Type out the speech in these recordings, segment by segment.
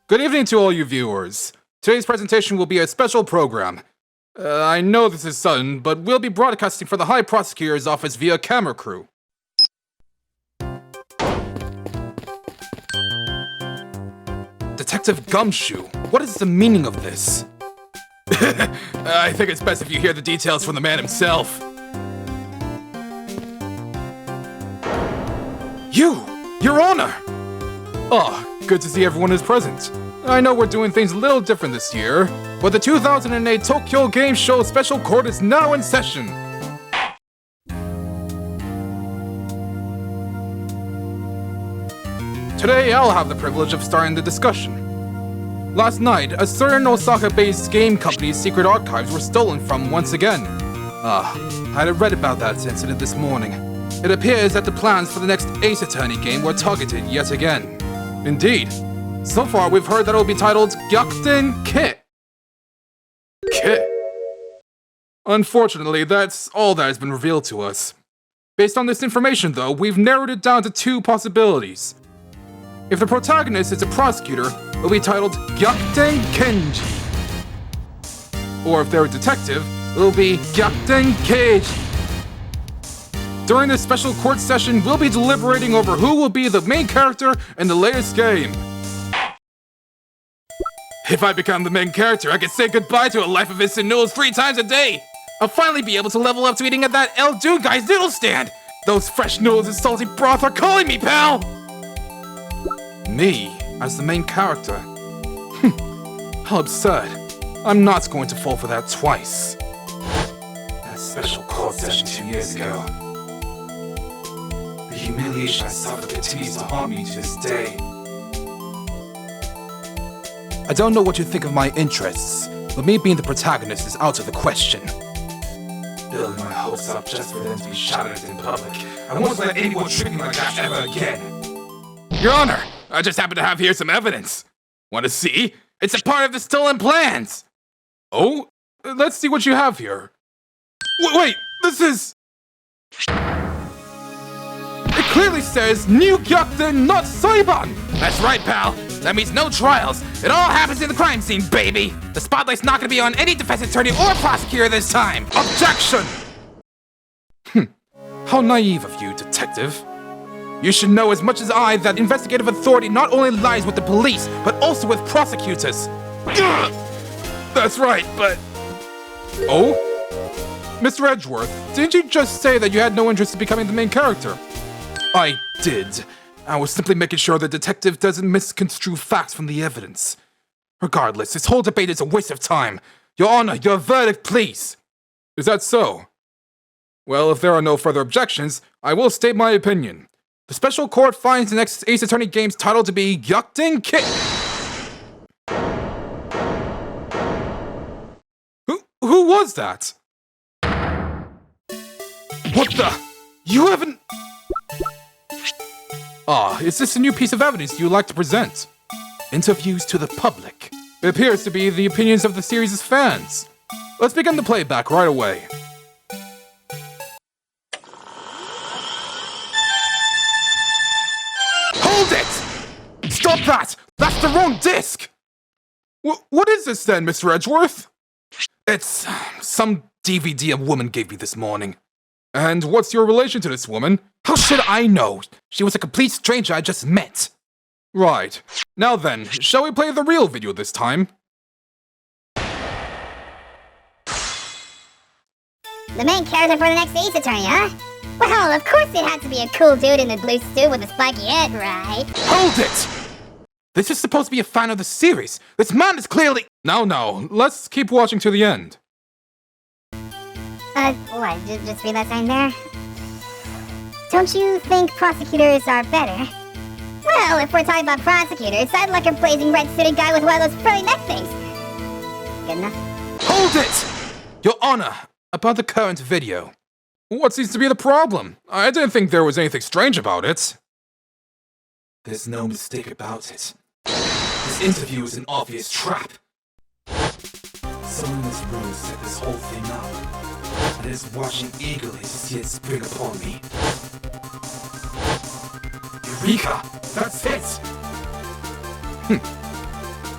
Good evening to all you viewers. Today's presentation will be a special program. I know this is sudden, but we'll be broadcasting for the High Prosecutor's Office via camera crew. Detective Gumshoe, what is the meaning of this? I think it's best if you hear the details from the man himself. Your Honor! Oh, good to see everyone is present. I know we're doing things a little different this year, but the 2008 Tokyo Game Show Special Court is now in session. Today, I'll have the privilege of starting the discussion. Last night, a certain Osaka-based game company's secret archives were stolen from once again. I had read about that incident this morning. It appears that the plans for the next Ace Attorney game were targeted yet again. Indeed. So far, we've heard that it will be titled Gyakuten Kit. Kit? Unfortunately, that's all that has been revealed to us. Based on this information, though, we've narrowed it down to two possibilities. If the protagonist is a prosecutor, it will be titled Gyakuten Kenji. Or if they're a detective, it will be Gyakuten Keiji. During this special court session, we'll be deliberating over who will be the main character in the latest game. If I become the main character, I can say goodbye to a life of instant noodles 3 times a day. I'll finally be able to level up to eating at that El Dude guy's noodle stand. Those fresh noodles and salty broth are calling me, pal! Me, as the main character? How absurd. I'm not going to fall for that twice. That special court session 2 years ago. The humiliation I suffered continues to haunt me to this day. I don't know what you think of my interests, but me being the protagonist is out of the question. Building my hopes up just for them to be shouted at in public. I won't let anyone treat me like that ever again. Your Honor, I just happen to have here some evidence. Want to see? It's a part of the stolen plans. Oh? Let's see what you have here. Wait, this is... It clearly says New Gyakuten, not Saiban! That's right, pal. That means no trials. It all happens in the crime scene, baby! The spotlight's not gonna be on any defense attorney or prosecutor this time! Objection! How naive of you, detective. You should know as much as I that investigative authority not only lies with the police, but also with prosecutors. Ugh! That's right, but... Oh? Mr. Edgeworth, didn't you just say that you had no interest in becoming the main character? I did. I was simply making sure the detective doesn't misconstrue facts from the evidence. Regardless, this whole debate is a waste of time. Your Honor, your verdict, please. Is that so? Well, if there are no further objections, I will state my opinion. The special court finds the next Ace Attorney game's title to be Gyakuten Kit. Who was that? What the? You haven't... is this a new piece of evidence you'd like to present? Interviews to the public. It appears to be the opinions of the series' fans. Let's begin the playback right away. Hold it! Stop that! That's the wrong disc! What is this then, Mr. Edgeworth? It's some DVD a woman gave me this morning. And what's your relation to this woman? How should I know? She was a complete stranger I just met. Right. Now then, shall we play the real video this time? The main character for the next Ace Attorney, huh? Well, of course it had to be a cool dude in the blue suit with a spiky head, right? Hold it! This is supposed to be a fan of the series. This man is clearly... No, let's keep watching to the end. What? Just read that sign there? Don't you think prosecutors are better? Well, if we're talking about prosecutors, I'd like a blazing red-suited guy with one of those furry neck things. Good enough? Hold it! Your Honor, about the current video. What seems to be the problem? I didn't think there was anything strange about it. There's no mistake about it. This interview is an obvious trap. Someone in this room set this whole thing up, and is watching eagerly to see it spring upon me. Eureka! That's it!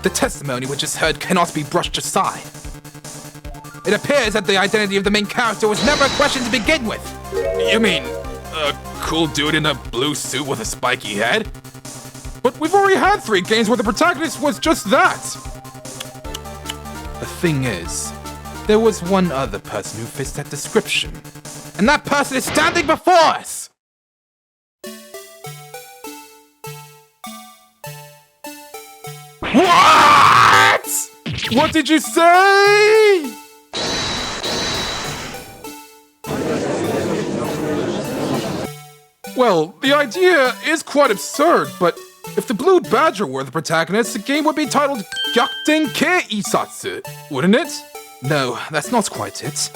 The testimony we just heard cannot be brushed aside. It appears that the identity of the main character was never a question to begin with. You mean, a cool dude in a blue suit with a spiky head? But we've already had 3 games where the protagonist was just that. The thing is, there was one other person who fits that description. And that person is standing before us! What? What did you say? Well, the idea is quite absurd, but if the Blue Badger were the protagonist, the game would be titled Gyakuten Ke Isatsu, wouldn't it? No, that's not quite it.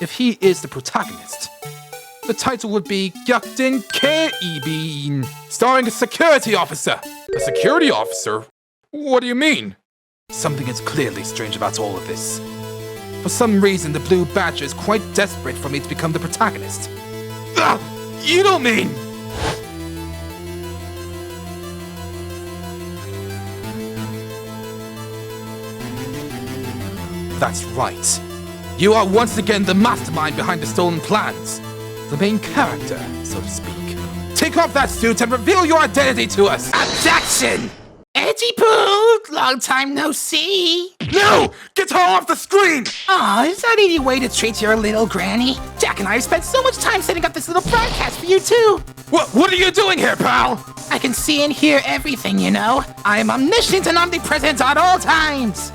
If he is the protagonist, the title would be Gyakuten Ke Ibin, starring a security officer. A security officer? What do you mean? Something is clearly strange about all of this. For some reason, the Blue Badger is quite desperate for me to become the protagonist. Ah, you don't mean... That's right. You are once again the mastermind behind the stolen plans. The main character, so to speak. Take off that suit and reveal your identity to us! Objection! Edgy Poo, long time no see. No! Get her off the screen! Aw, is that any way to treat your little granny? Jack and I have spent so much time setting up this little broadcast for you too. What are you doing here, pal? I can see and hear everything, you know. I am omniscient and omnipresent at all times.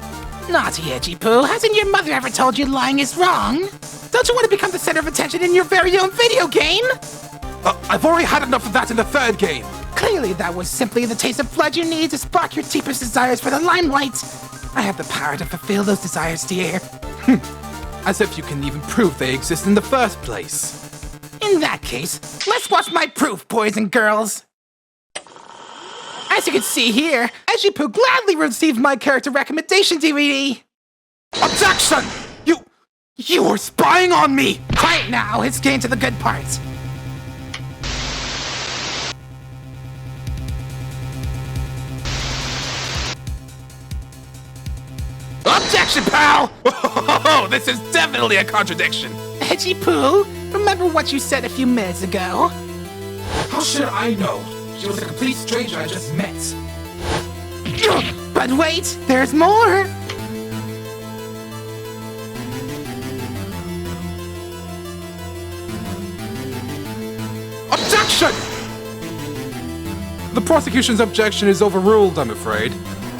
Naughty Edgy Poo, hasn't your mother ever told you lying is wrong? Don't you want to become the center of attention in your very own video game? I've already had enough of that in the 3rd game. Clearly that was simply the taste of blood you need to spark your deepest desires for the limelight. I have the power to fulfill those desires, dear. As if you can even prove they exist in the first place. In that case, let's watch my proof, boys and girls. As you can see here, Edgy Poo gladly received my character recommendation DVD. Objection! You were spying on me! Quiet now, it's getting to the good part. Objection, pal! Oh, this is definitely a contradiction. Edgy Poo, remember what you said a few minutes ago? How should I know? She was a complete stranger I just met. But wait, there's more! Objection! The prosecution's objection is overruled, I'm afraid.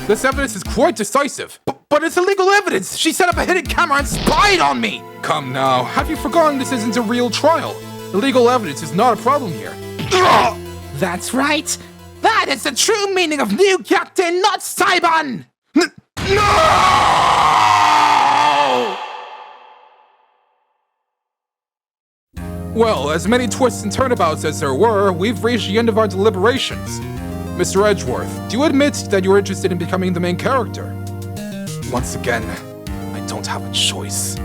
This evidence is quite decisive. But it's illegal evidence! She set up a hidden camera and spied on me! Come now, have you forgotten this isn't a real trial? Illegal evidence is not a problem here. That's right! That is the true meaning of New Gyakuten, not Saiban! No! Well, as many twists and turnabouts as there were, we've reached the end of our deliberations. Mr. Edgeworth, do you admit that you're interested in becoming the main character? Once again, I don't have a choice.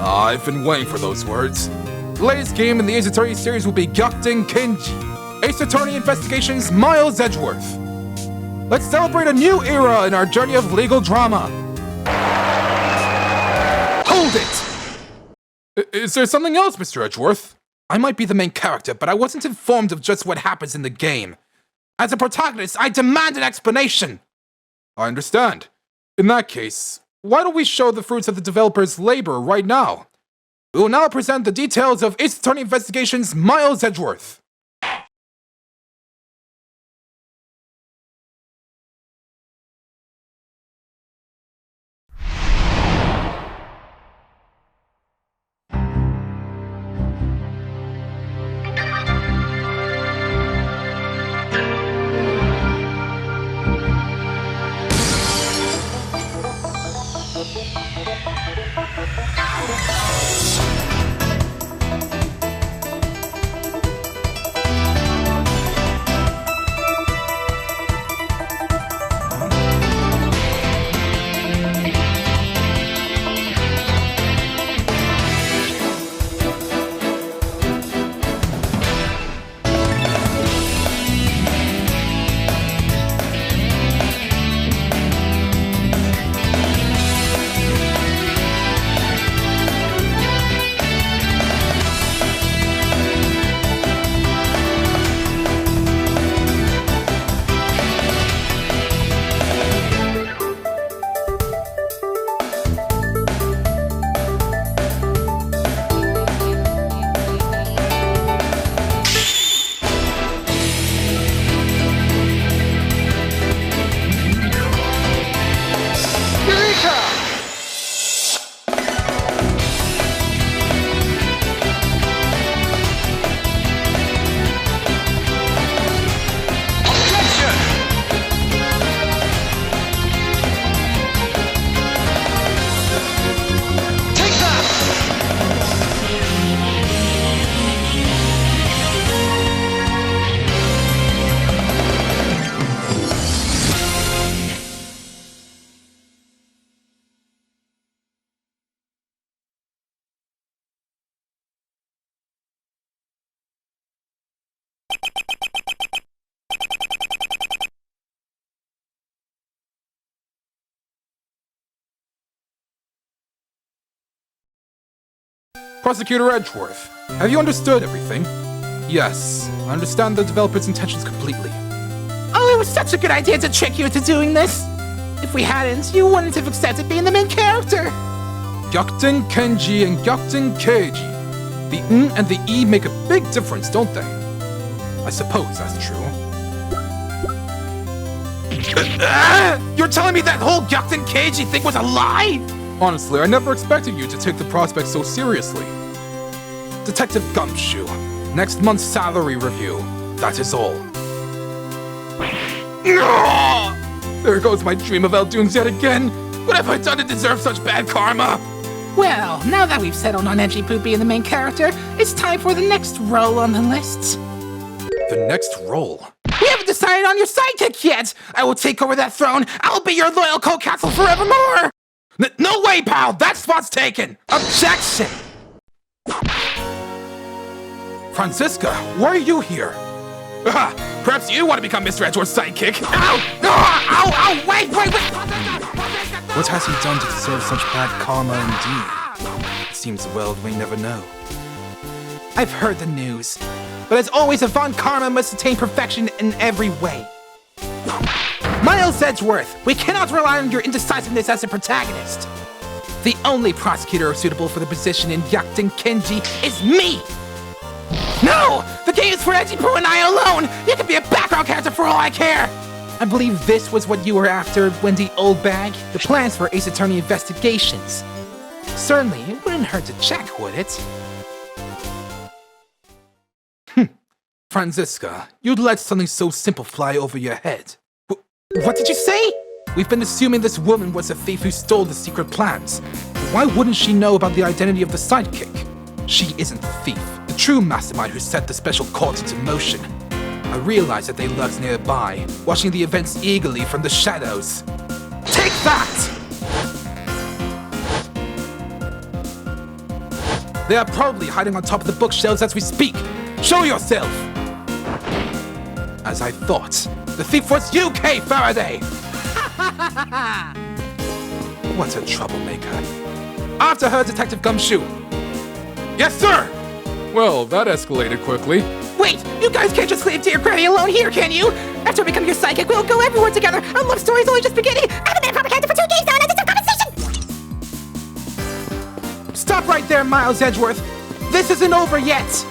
I've been waiting for those words. The latest game in the Ace Attorney series will be Gyakuten Kenji, Ace Attorney Investigations Miles Edgeworth. Let's celebrate a new era in our journey of legal drama. Hold it! Is there something else, Mr. Edgeworth? I might be the main character, but I wasn't informed of just what happens in the game. As a protagonist, I demand an explanation! I understand. In that case, why don't we show the fruits of the developer's labor right now? We will now present the details of Ace Attorney Investigations Miles Edgeworth. Prosecutor Edgeworth, have you understood everything? Yes, I understand the developer's intentions completely. Oh, it was such a good idea to trick you into doing this. If we hadn't, you wouldn't have accepted being the main character. Gyakuten Kenji and Gyakuten Keiji. The N and the E make a big difference, don't they? I suppose that's true. You're telling me that whole Gyakuten Keiji thing was a lie? Honestly, I never expected you to take the prospect so seriously. Detective Gumshoe, next month's salary review. That is all. There goes my dream of Eldunes yet again. What have I done to deserve such bad karma? Well, now that we've settled on Edgy Poo being the main character, it's time for the next role on the list. The next role? We haven't decided on your sidekick yet! I will take over that throne! I'll be your loyal co-counsel forevermore! No way, pal! That spot's taken! Objection! Franziska, why are you here? Perhaps you want to become Mr. Edgeworth's sidekick? Ow! Ow! Wait! What has he done to deserve such bad karma indeed? It seems the world may never know. I've heard the news, but as always, Avant Karma must attain perfection in every way. Miles Edgeworth, we cannot rely on your indecisiveness as a protagonist. The only prosecutor suitable for the position in Gyakuten Kenji is me! No! The game is for Edgy Poo and I alone! You can be a background character for all I care! I believe this was what you were after, Wendy Oldbag. The plans for Ace Attorney investigations. Certainly, it wouldn't hurt to check, would it? Franziska, you'd let something so simple fly over your head. What did you say? We've been assuming this woman was a thief who stole the secret plans. Why wouldn't she know about the identity of the sidekick? She isn't the thief, the true mastermind who set the special court into motion. I realized that they lurked nearby, watching the events eagerly from the shadows. Take that! They are probably hiding on top of the bookshelves as we speak. Show yourself! As I thought, the thief was you, Kay Faraday! What a troublemaker. After her, Detective Gumshoe. Yes, sir! Well, that escalated quickly. Wait, you guys can't just leave dear Granny alone here, can you? After becoming your sidekick, we'll go everywhere together. Our love story's only just beginning. I haven't been a proper character for 2 games now, and I deserve compensation! Stop right there, Miles Edgeworth. This isn't over yet.